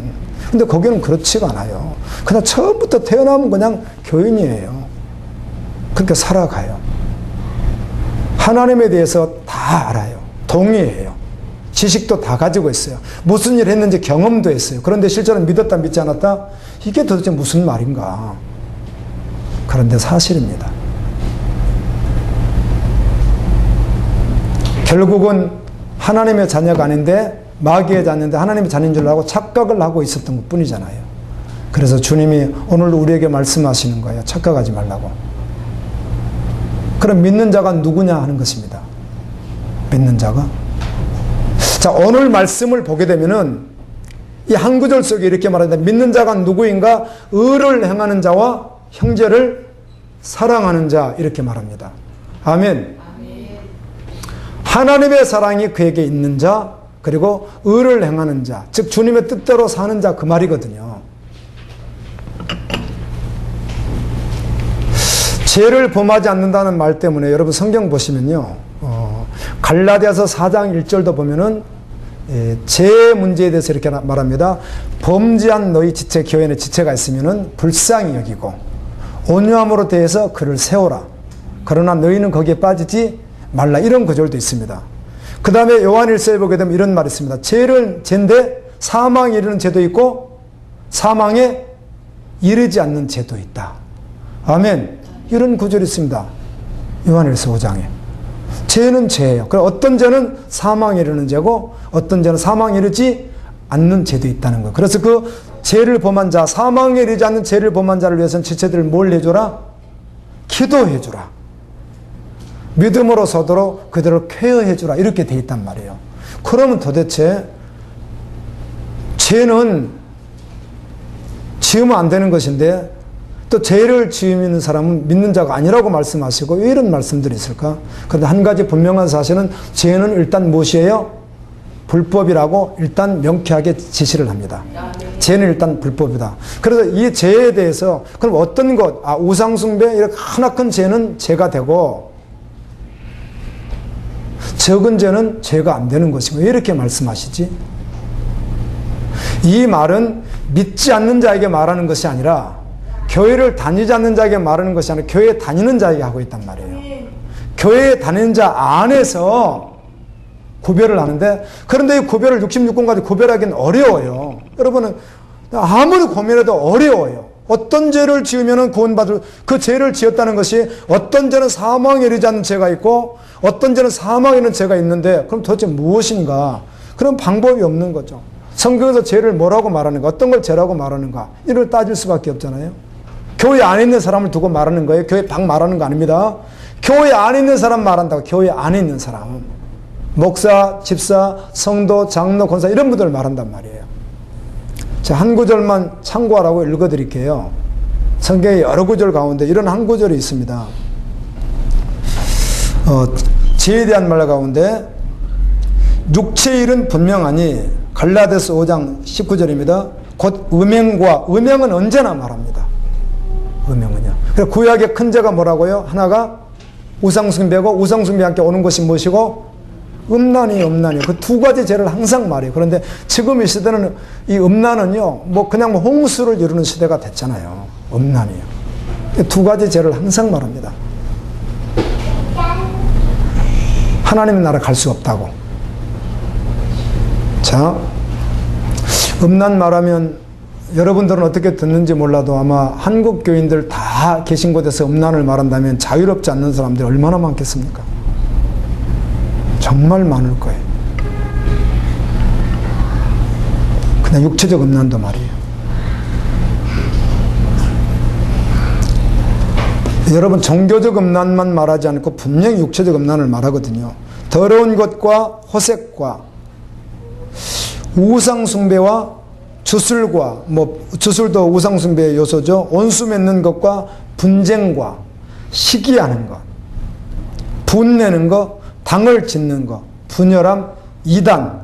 근데 거기는 그렇지가 않아요. 그냥 처음부터 태어나면 그냥 교인이에요. 그렇게 살아가요. 하나님에 대해서 다 알아요. 동의해요. 지식도 다 가지고 있어요. 무슨 일을 했는지 경험도 했어요. 그런데 실제로 믿었다 믿지 않았다? 이게 도대체 무슨 말인가? 그런데 사실입니다. 결국은 하나님의 자녀가 아닌데 마귀의 자녀인데 하나님의 자녀인 줄 알고 착각을 하고 있었던 것 뿐이잖아요. 그래서 주님이 오늘 우리에게 말씀하시는 거예요. 착각하지 말라고. 그럼 믿는 자가 누구냐 하는 것입니다. 믿는 자가. 자, 오늘 말씀을 보게 되면은 이 한 구절 속에 이렇게 말합니다. 믿는 자가 누구인가? 의를 행하는 자와 형제를 사랑하는 자, 이렇게 말합니다. 아멘. 하나님의 사랑이 그에게 있는 자, 그리고 의를 행하는 자, 즉 주님의 뜻대로 사는 자, 그 말이거든요. 죄를 범하지 않는다는 말 때문에 여러분 성경 보시면요, 갈라디아서 4장 1절도 보면은 죄 문제에 대해서 이렇게 말합니다. 범죄한 너희 지체, 교회 내 지체가 있으면은 불쌍히 여기고 온유함으로 대해서 그를 세워라. 그러나 너희는 거기에 빠지지 말라. 이런 구절도 있습니다. 그 다음에 요한일서에 보게 되면 이런 말이 있습니다. 죄인데 사망에 이르는 죄도 있고 사망에 이르지 않는 죄도 있다. 아멘. 이런 구절이 있습니다. 요한일서 5장에. 죄는 죄예요. 그럼 어떤 죄는 사망에 이르는 죄고 어떤 죄는 사망에 이르지 않는 죄도 있다는 거예요. 그래서 그 죄를 범한 자, 사망에 이르지 않는 죄를 범한 자를 위해서는 지체들을 뭘 해줘라? 기도해주라. 믿음으로 서도록 그들을 쾌어해주라. 이렇게 돼 있단 말이에요. 그러면 도대체 죄는 지으면 안 되는 것인데 또 죄를 지으는 사람은 믿는 자가 아니라고 말씀하시고 왜 이런 말씀들이 있을까? 그런데 한 가지 분명한 사실은 죄는 일단 무엇이에요? 불법이라고 일단 명쾌하게 지시를 합니다. 죄는 일단 불법이다. 그래서 이 죄에 대해서 그럼 어떤 것, 우상숭배 이렇게 하나큰 죄는 죄가 되고 적은 죄는 죄가 안 되는 것이고 왜 이렇게 말씀하시지? 이 말은 믿지 않는 자에게 말하는 것이 아니라 교회를 다니지 않는 자에게 말하는 것이 아니라 교회에 다니는 자에게 하고 있단 말이에요. 교회에 다니는 자 안에서 구별을 하는데 그런데 이 구별을 66권까지 구별하기는 어려워요. 여러분은 아무리 고민해도 어려워요. 어떤 죄를 지으면 구원받을 그 죄를 지었다는 것이 어떤 죄는 사망에 이르지 않는 죄가 있고 어떤 죄는 사망에 이르는 죄가 있는데 그럼 도대체 무엇인가? 그런 방법이 없는 거죠. 성경에서 죄를 뭐라고 말하는가? 어떤 걸 죄라고 말하는가? 이를 따질 수밖에 없잖아요. 교회 안에 있는 사람을 두고 말하는 거예요. 교회 밖 말하는 거 아닙니다. 교회 안에 있는 사람 말한다고. 교회 안에 있는 사람. 목사, 집사, 성도, 장로, 권사 이런 분들을 말한단 말이에요. 자, 한 구절만 참고하라고 읽어드릴게요. 성경의 여러 구절 가운데 이런 한 구절이 있습니다. 죄에 대한 말 가운데 육체의 일은 분명하니 갈라디아서 5장 19절입니다. 곧 음행은 언제나 말합니다. 음행은요. 그래서 구약의 큰 죄가 뭐라고요? 하나가 우상숭배고 우상숭배와 함께 오는 것이 무엇이고? 음란이요. 그 두 가지 죄를 항상 말해요. 그런데 지금 이 시대는 이 음란은요, 그냥 홍수를 이루는 시대가 됐잖아요. 음란이요. 두 가지 죄를 항상 말합니다. 하나님의 나라 갈 수 없다고. 자, 음란 말하면 여러분들은 어떻게 듣는지 몰라도 아마 한국 교인들 다 계신 곳에서 음란을 말한다면 자유롭지 않는 사람들이 얼마나 많겠습니까? 정말 많을 거예요. 그냥 육체적 음란도 말이에요. 여러분 종교적 음란만 말하지 않고 분명히 육체적 음란을 말하거든요. 더러운 것과 호색과 우상숭배와 주술과 주술도 우상숭배의 요소죠. 원수 맺는 것과 분쟁과 시기하는 것, 분내는 것, 당을 짓는 것, 분열함, 이단,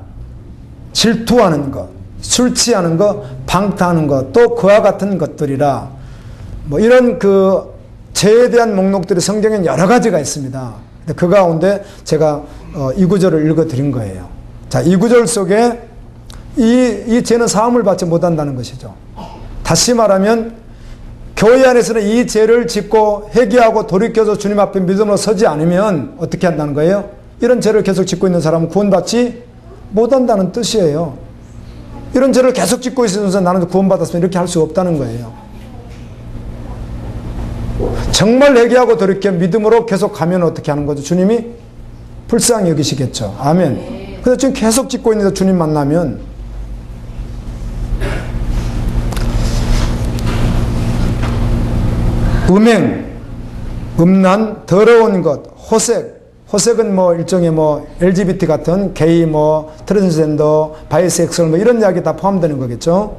질투하는 것, 술 취하는 것, 방탕하는 것, 또 그와 같은 것들이라 이런 그 죄에 대한 목록들이 성경엔 여러 가지가 있습니다. 그 가운데 제가 이 구절을 읽어드린 거예요. 자, 이 구절 속에 이 죄는 사함을 받지 못한다는 것이죠. 다시 말하면 교회 안에서는 이 죄를 짓고 회개하고 돌이켜서 주님 앞에 믿음으로 서지 않으면 어떻게 한다는 거예요? 이런 죄를 계속 짓고 있는 사람은 구원받지 못한다는 뜻이에요. 이런 죄를 계속 짓고 있으면서 나는 구원받았으면 이렇게 할 수 없다는 거예요. 정말 회개하고 돌이켜 믿음으로 계속 가면 어떻게 하는 거죠? 주님이 불쌍히 여기시겠죠. 아멘. 근데 지금 계속 짓고 있는데 주님 만나면 음행, 음란, 더러운 것, 호색은 뭐 일종의 뭐 LGBT 같은 게이, 뭐 트랜스젠더, 바이섹슈얼 뭐 이런 이야기 다 포함되는 거겠죠.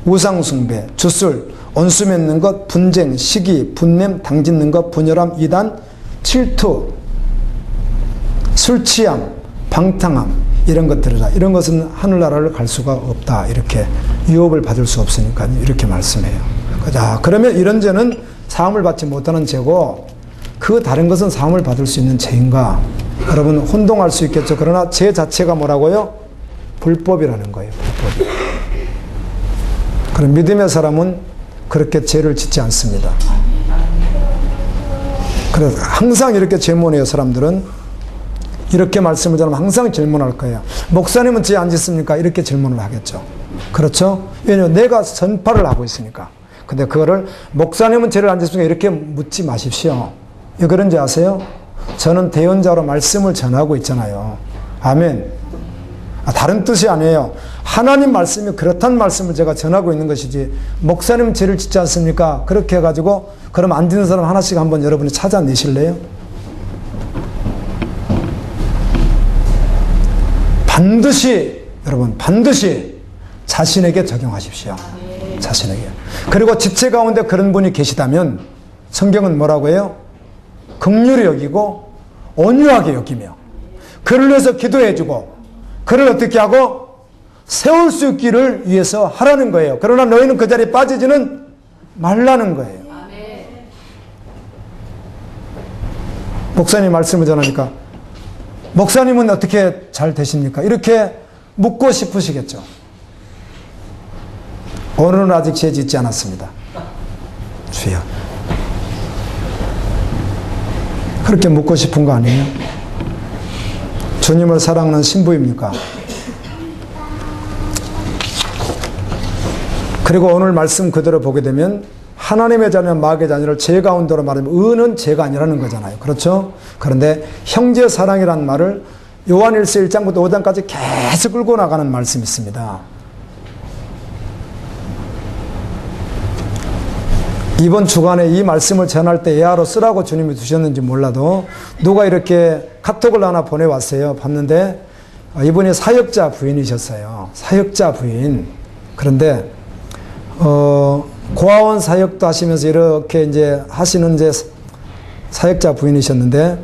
우상숭배, 주술, 온수 맺는 것, 분쟁, 시기, 분냄, 당짓는 것, 분열함, 이단, 질투, 술취함, 방탕함 이런 것들이라. 이런 것은 하늘나라를 갈 수가 없다. 이렇게 유업을 받을 수 없으니까 이렇게 말씀해요. 자, 그러면 이런 죄는 사함을 받지 못하는 죄고 그 다른 것은 사함을 받을 수 있는 죄인가? 여러분 혼동할 수 있겠죠. 그러나 죄 자체가 뭐라고요? 불법이라는 거예요. 불법. 그럼 믿음의 사람은 그렇게 죄를 짓지 않습니다. 그래서 항상 이렇게 질문해요. 사람들은 이렇게 말씀을 전하면 항상 질문할 거예요. 목사님은 죄 안 짓습니까? 이렇게 질문을 하겠죠. 그렇죠? 왜냐하면 내가 전파를 하고 있으니까. 근데 그거를 목사님은 죄를 안 짓습니까? 이렇게 묻지 마십시오. 왜 그런지 아세요? 저는 대언자로 말씀을 전하고 있잖아요. 아멘. 다른 뜻이 아니에요. 하나님 말씀이 그렇다는 말씀을 제가 전하고 있는 것이지 목사님 죄를 짓지 않습니까? 그렇게 해가지고 그럼 안 짓는 사람 하나씩 한번 여러분이 찾아내실래요? 여러분 반드시 자신에게 적용하십시오. 자신에게. 그리고 지체 가운데 그런 분이 계시다면 성경은 뭐라고 해요? 긍휼히 여기고 온유하게 여기며 그를 위해서 기도해주고 그를 어떻게 하고 세울 수 있기를 위해서 하라는 거예요. 그러나 너희는 그 자리에 빠지지는 말라는 거예요. 목사님 말씀을 전하니까 목사님은 어떻게 잘 되십니까? 이렇게 묻고 싶으시겠죠. 오늘은 아직 죄 짓지 않았습니다. 주여. 그렇게 묻고 싶은 거 아니에요? 주님을 사랑하는 신부입니까? 그리고 오늘 말씀 그대로 보게 되면 하나님의 자녀와 마귀의 자녀를 죄 가운데로 말하면 의는 죄가 아니라는 거잖아요. 그렇죠? 그런데 형제 사랑이라는 말을 요한일서 1장부터 5장까지 계속 끌고 나가는 말씀이 있습니다. 이번 주간에 이 말씀을 전할 때 예하로 쓰라고 주님이 주셨는지 몰라도 누가 이렇게 카톡을 하나 보내왔어요. 봤는데 이분이 사역자 부인이셨어요. 사역자 부인. 그런데 고아원 사역도 하시면서 이렇게 이제 하시는 이제 사역자 부인이셨는데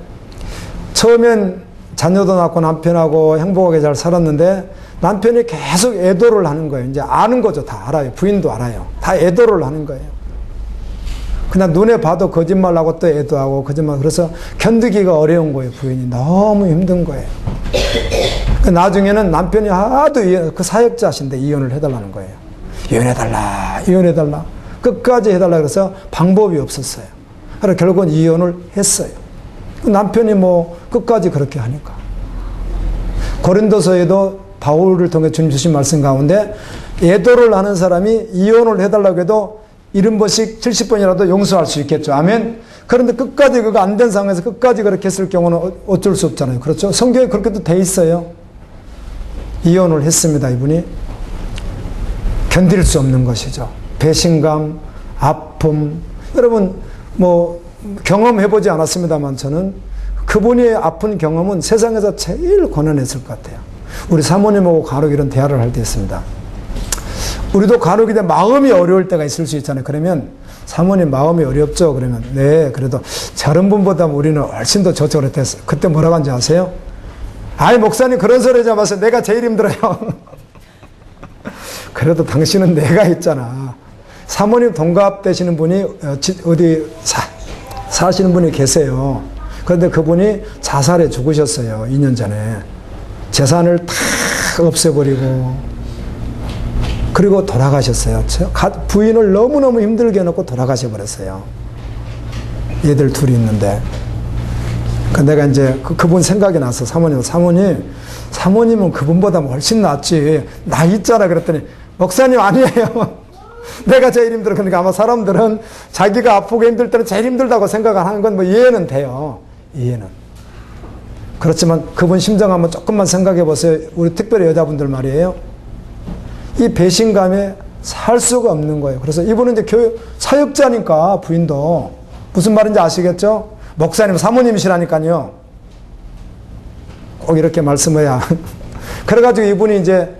처음엔 자녀도 낳고 남편하고 행복하게 잘 살았는데 남편이 계속 애도를 하는 거예요. 이제 아는 거죠. 다 알아요. 부인도 알아요. 다 애도를 하는 거예요. 그냥 눈에 봐도 거짓말하고 또 애도하고 거짓말. 그래서 견디기가 어려운 거예요. 부인이 너무 힘든 거예요. 나중에는 남편이 하도 그 사역자신데 이혼을 해달라는 거예요. 이혼해달라, 이혼해달라. 끝까지 해달라 그래서 방법이 없었어요. 그래서 결국은 이혼을 했어요. 남편이 뭐 끝까지 그렇게 하니까. 고린도서에도 바울을 통해 주님 주신 말씀 가운데 애도를 하는 사람이 이혼을 해달라고 해도 70번씩 70번이라도 용서할 수 있겠죠. 아멘. 그런데 끝까지 그거 안 된 상황에서 끝까지 그렇게 했을 경우는 어쩔 수 없잖아요. 그렇죠? 성경에 그렇게도 돼 있어요. 이혼을 했습니다. 이분이. 견딜 수 없는 것이죠. 배신감, 아픔. 여러분 뭐 경험해보지 않았습니다만 저는 그분의 아픈 경험은 세상에서 제일 고난했을 것 같아요. 우리 사모님하고 간혹 이런 대화를 할 때 있습니다. 우리도 간혹 이제 마음이 어려울 때가 있을 수 있잖아요. 그러면 사모님 마음이 어렵죠? 그러면 네, 그래도 다른 분보다 우리는 훨씬 더 저쪽으로 했어요. 그때 뭐라고 하는지 아세요? 아이 목사님 그런 소리 하지 마세요. 내가 제일 힘들어요. 그래도 당신은 내가 있잖아. 사모님 동갑 되시는 분이 어디 사시는 분이 계세요. 그런데 그분이 자살해 죽으셨어요. 2년 전에. 재산을 다 없애버리고 그리고 돌아가셨어요. 부인을 너무너무 힘들게 해놓고 돌아가셔버렸어요. 얘들 둘이 있는데. 내가 이제 그분 생각이 나서 사모님은 그분보다 훨씬 낫지. 나 있잖아. 그랬더니 목사님 아니에요. 내가 제일 힘들어. 그러니까 아마 사람들은 자기가 아프고 힘들 때는 제일 힘들다고 생각을 하는 건 뭐 이해는 돼요. 이해는. 그렇지만 그분 심정 한번 조금만 생각해 보세요. 우리 특별히 여자분들 말이에요. 이 배신감에 살 수가 없는 거예요. 그래서 이분은 이제 사역자니까 부인도 무슨 말인지 아시겠죠? 목사님, 사모님이시라니까요. 꼭 이렇게 말씀해야. 그래가지고 이분이 이제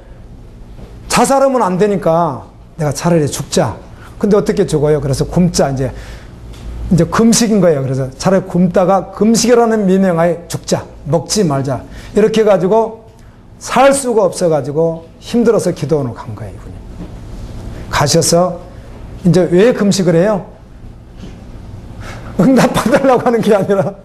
자살하면 안 되니까 내가 차라리 죽자. 근데 어떻게 죽어요? 그래서 굶자. 이제 금식인 거예요. 그래서 차라리 굶다가 금식이라는 미명하에 죽자. 먹지 말자. 이렇게 해가지고 살 수가 없어가지고 힘들어서 기도원으로 간 거예요. 이분이. 가셔서 이제 왜 금식을 해요? 응답받으려고 하는 게 아니라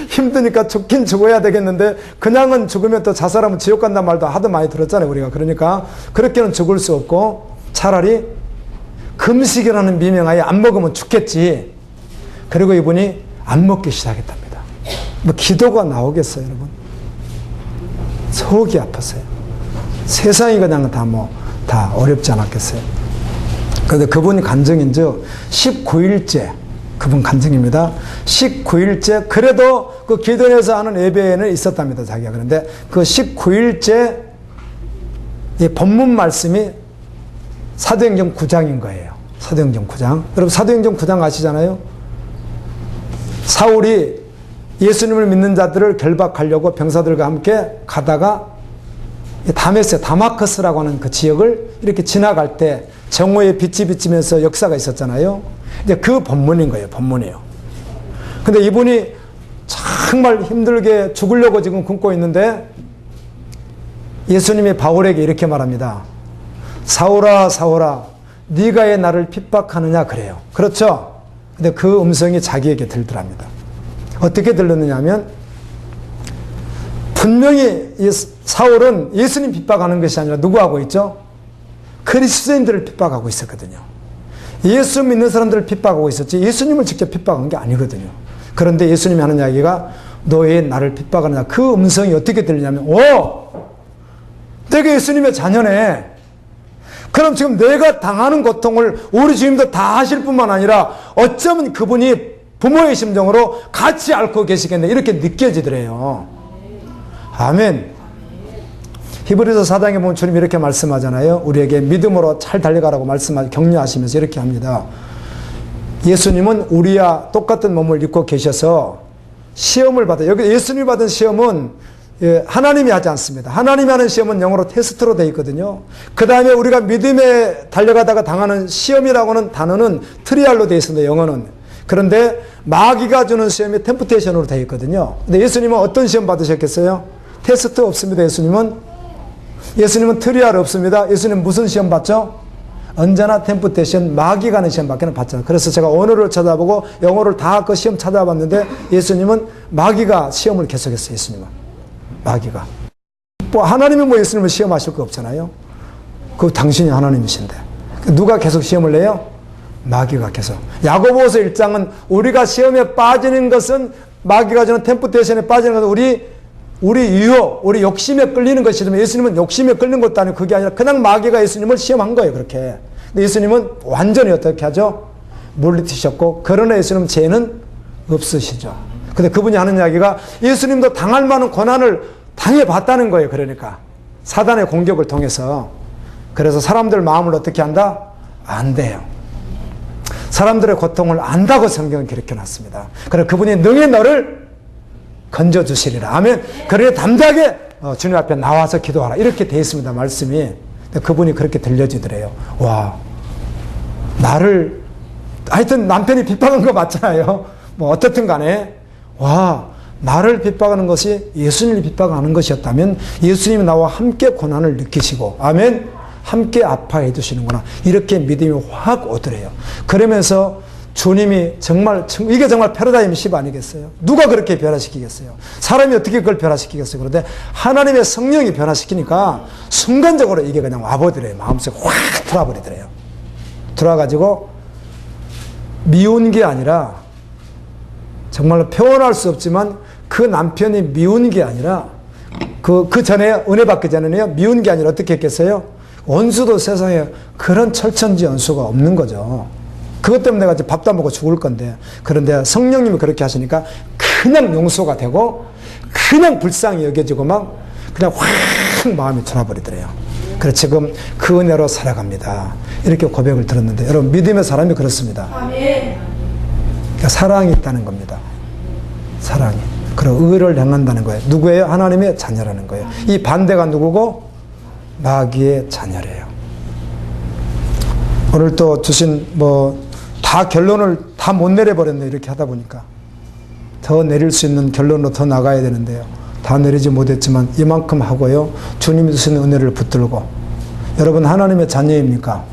힘드니까 죽긴 죽어야 되겠는데 그냥은 죽으면 또 자살하면 지옥 간단 말도 하도 많이 들었잖아요. 우리가. 그러니까 그렇게는 죽을 수 없고 차라리 금식이라는 미명하에 안 먹으면 죽겠지. 그리고 이분이 안 먹기 시작했답니다. 뭐 기도가 나오겠어요, 여러분? 속이 아팠어요. 세상이 그냥 다 어렵지 않았겠어요. 그런데 그분이 간증인즉 19일째 그분 간증입니다. 19일째 그래도 그 기도원에서 하는 예배는 있었답니다. 자기가. 그런데 그 19일째 이 본문 말씀이 사도행전 9장인 거예요. 사도행전 9장. 여러분 사도행전 9장 아시잖아요. 사울이 예수님을 믿는 자들을 결박하려고 병사들과 함께 가다가 다마커스라고 하는 그 지역을 이렇게 지나갈 때 정오에 빛이 비치면서 역사가 있었잖아요. 이제 그 본문인 거예요. 본문이에요. 근데 이분이 정말 힘들게 죽으려고 지금 굶고 있는데 예수님이 바울에게 이렇게 말합니다. 사울아, 사울아, 네가 왜 나를 핍박하느냐 그래요. 그렇죠? 근데 그 음성이 자기에게 들더랍니다. 어떻게 들렸느냐 하면 분명히 사울은 예수님 핍박하는 것이 아니라 누구하고 있죠? 그리스도인들을 핍박하고 있었거든요. 예수 믿는 사람들을 핍박하고 있었지 예수님을 직접 핍박한 게 아니거든요. 그런데 예수님이 하는 이야기가 너 왜 나를 핍박하느냐. 그 음성이 어떻게 들리냐면 내가 예수님의 자녀네. 그럼 지금 내가 당하는 고통을 우리 주님도 다 하실 뿐만 아니라 어쩌면 그분이 부모의 심정으로 같이 앓고 계시겠네. 이렇게 느껴지더래요. 아멘. 히브리서 4장에 보면 주님 이렇게 말씀하잖아요. 우리에게 믿음으로 잘 달려가라고 격려하시면서 이렇게 합니다. 예수님은 우리와 똑같은 몸을 입고 계셔서 시험을 받아요. 여기 예수님이 받은 시험은 하나님이 하지 않습니다. 하나님이 하는 시험은 영어로 테스트로 되어 있거든요. 그 다음에 우리가 믿음에 달려가다가 당하는 시험이라고 하는 단어는 트리알로 되어 있습니다. 영어는. 그런데 마귀가 주는 시험이 템프테이션으로 되어 있거든요. 근데 예수님은 어떤 시험 받으셨겠어요? 테스트 없습니다. 예수님은 트리알 없습니다. 예수님 무슨 시험 받죠? 언제나 템프테이션, 마귀가 하는 시험 밖에는 받잖아요. 그래서 제가 언어를 찾아보고 영어를 다 그 시험 찾아봤는데 예수님은 마귀가 시험을 계속했어요. 예수님은. 마귀가. 하나님이 예수님을 시험하실 거 없잖아요. 그 당신이 하나님이신데. 누가 계속 시험을 내요? 마귀가 계속. 야고보서 1장은 우리가 시험에 빠지는 것은 마귀가 주는 템프테이션에 빠지는 것은 우리 유혹, 우리 욕심에 끌리는 것이지만 예수님은 욕심에 끌는 것도 아니고 그게 아니라 그냥 마귀가 예수님을 시험한 거예요. 그렇게. 근데 예수님은 완전히 어떻게 하죠? 물리치셨고 그러나 예수님 죄는 없으시죠. 근데 그분이 하는 이야기가 예수님도 당할 만한 고난을 당해봤다는 거예요. 그러니까 사단의 공격을 통해서. 그래서 사람들 마음을 어떻게 한다? 안 돼요. 사람들의 고통을 안다고 성경은 기록해놨습니다. 그래서 그분이 능히 너를 건져주시리라. 아멘. 그래 담대하게 주님 앞에 나와서 기도하라. 이렇게 되어 있습니다. 말씀이. 그분이 그렇게 들려지더래요. 와, 나를 하여튼 남편이 핍박한 거 맞잖아요. 뭐 어떻든 간에 와, 나를 핍박하는 것이 예수님을 핍박하는 것이었다면 예수님이 나와 함께 고난을 느끼시고 아멘. 함께 아파해 주시는구나. 이렇게 믿음이 확 오더래요. 그러면서 주님이 정말 이게 정말 패러다임 십 아니겠어요? 누가 그렇게 변화시키겠어요? 사람이 어떻게 그걸 변화시키겠어요? 그런데 하나님의 성령이 변화시키니까 순간적으로 이게 그냥 와버리더래요. 마음속에 확 들어와버리더래요. 들어와가지고 미운 게 아니라 정말로 표현할 수 없지만 그 남편이 미운 게 아니라 그 전에 은혜 받기 전에는요. 미운 게 아니라 어떻게 했겠어요? 원수도 세상에 그런 철천지 연수가 없는 거죠. 그것 때문에 내가 밥도 안 먹고 죽을 건데. 그런데 성령님이 그렇게 하시니까 그냥 용서가 되고 그냥 불쌍히 여겨지고 막 그냥 확 마음이 돌아버리더래요. 그래서 지금 그 은혜로 살아갑니다. 이렇게 고백을 들었는데 여러분 믿음의 사람이 그렇습니다. 그러니까 사랑이 있다는 겁니다. 사랑이. 그리고 의를 행한다는 거예요. 누구예요? 하나님의 자녀라는 거예요. 이 반대가 누구고? 마귀의 자녀래요. 오늘 또 주신 다 결론을 다 못 내려버렸네. 이렇게 하다 보니까 더 내릴 수 있는 결론으로 더 나가야 되는데요. 다 내리지 못했지만 이만큼 하고요. 주님이 주신 은혜를 붙들고 여러분 하나님의 자녀입니까?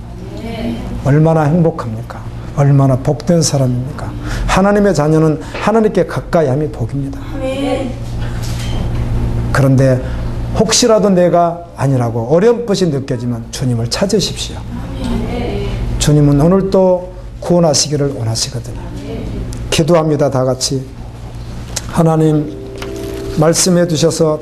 얼마나 행복합니까? 얼마나 복된 사람입니까? 하나님의 자녀는 하나님께 가까이 함이 복입니다. 그런데 혹시라도 내가 아니라고 어렴풋이 느껴지면 주님을 찾으십시오. 주님은 오늘 또 구원하시기를 원하시거든요. 기도합니다. 다 같이. 하나님 말씀해 주셔서